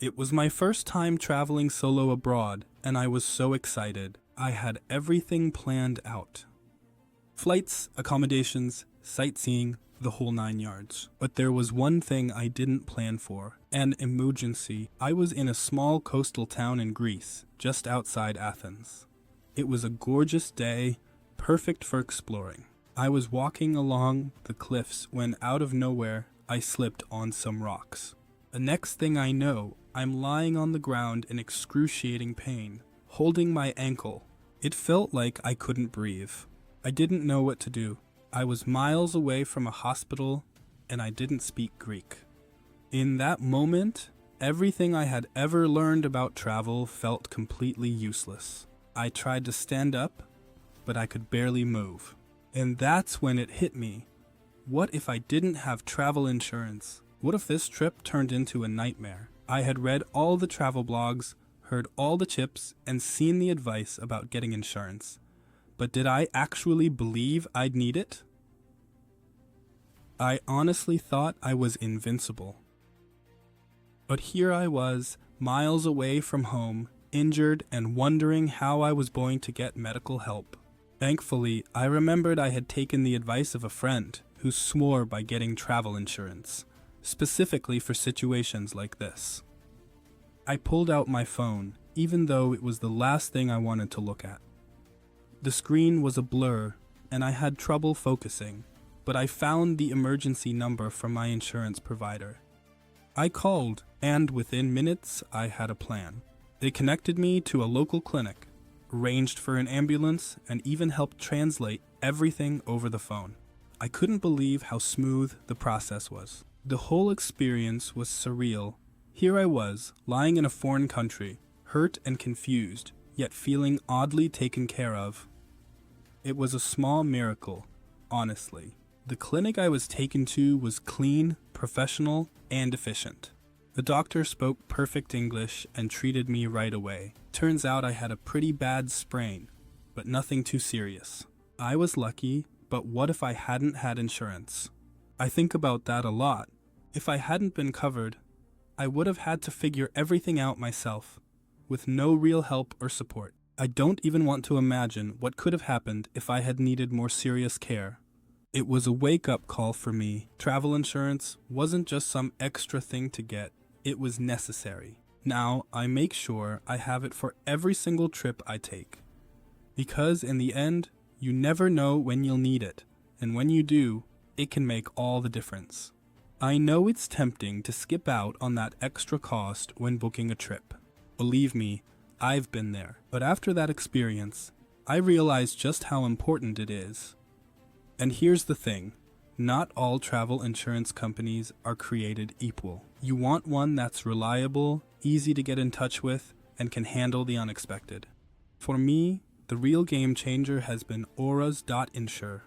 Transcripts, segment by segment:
It was my first time traveling solo abroad, and I was so excited. I had everything planned out. Flights, accommodations, sightseeing, the whole 9 yards. But there was one thing I didn't plan for, an emergency. I was in a small coastal town in Greece, just outside Athens. It was a gorgeous day, perfect for exploring. I was walking along the cliffs when out of nowhere I slipped on some rocks. The next thing I know, I'm lying on the ground in excruciating pain, holding my ankle. It felt like I couldn't breathe. I didn't know what to do. I was miles away from a hospital, and I didn't speak Greek. In that moment, everything I had ever learned about travel felt completely useless. I tried to stand up, but I could barely move. And that's when it hit me. What if I didn't have travel insurance? What if this trip turned into a nightmare? I had read all the travel blogs, heard all the tips, and seen the advice about getting insurance. But did I actually believe I'd need it? I honestly thought I was invincible. But here I was, miles away from home, injured and wondering how I was going to get medical help. Thankfully, I remembered I had taken the advice of a friend who swore by getting travel insurance, specifically for situations like this. I pulled out my phone, even though it was the last thing I wanted to look at. The screen was a blur, and I had trouble focusing, but I found the emergency number from my insurance provider. I called, and within minutes, I had a plan. They connected me to a local clinic, arranged for an ambulance, and even helped translate everything over the phone. I couldn't believe how smooth the process was. The whole experience was surreal. Here I was, lying in a foreign country, hurt and confused, yet feeling oddly taken care of. It was a small miracle, honestly. The clinic I was taken to was clean, professional, and efficient. The doctor spoke perfect English and treated me right away. Turns out I had a pretty bad sprain, but nothing too serious. I was lucky, but what if I hadn't had insurance? I think about that a lot. If I hadn't been covered, I would have had to figure everything out myself, with no real help or support. I don't even want to imagine what could have happened if I had needed more serious care. It was a wake-up call for me. Travel insurance wasn't just some extra thing to get, it was necessary. Now, I make sure I have it for every single trip I take. Because in the end, you never know when you'll need it, and when you do, it can make all the difference. I know it's tempting to skip out on that extra cost when booking a trip. Believe me, I've been there. But after that experience, I realized just how important it is. And here's the thing, not all travel insurance companies are created equal. You want one that's reliable, easy to get in touch with, and can handle the unexpected. For me, the real game changer has been Auras.insure.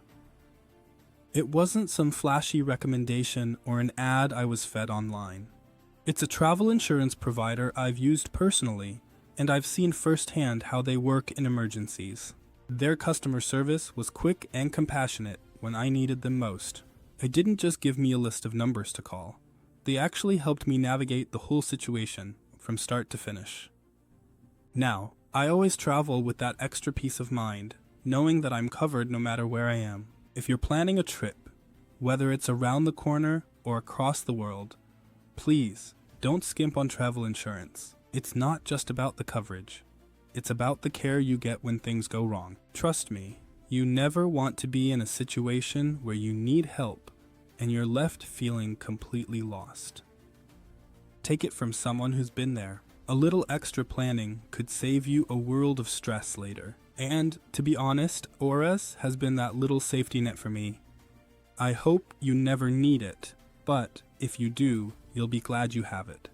It wasn't some flashy recommendation or an ad I was fed online. It's a travel insurance provider I've used personally, and I've seen firsthand how they work in emergencies. Their customer service was quick and compassionate when I needed them most. They didn't just give me a list of numbers to call. They actually helped me navigate the whole situation from start to finish. Now, I always travel with that extra peace of mind, knowing that I'm covered no matter where I am. If you're planning a trip, whether it's around the corner or across the world, please don't skimp on travel insurance. It's not just about the coverage. It's about the care you get when things go wrong. Trust me, you never want to be in a situation where you need help and you're left feeling completely lost. Take it from someone who's been there. A little extra planning could save you a world of stress later. And, to be honest, Auras has been that little safety net for me. I hope you never need it, but if you do, you'll be glad you have it.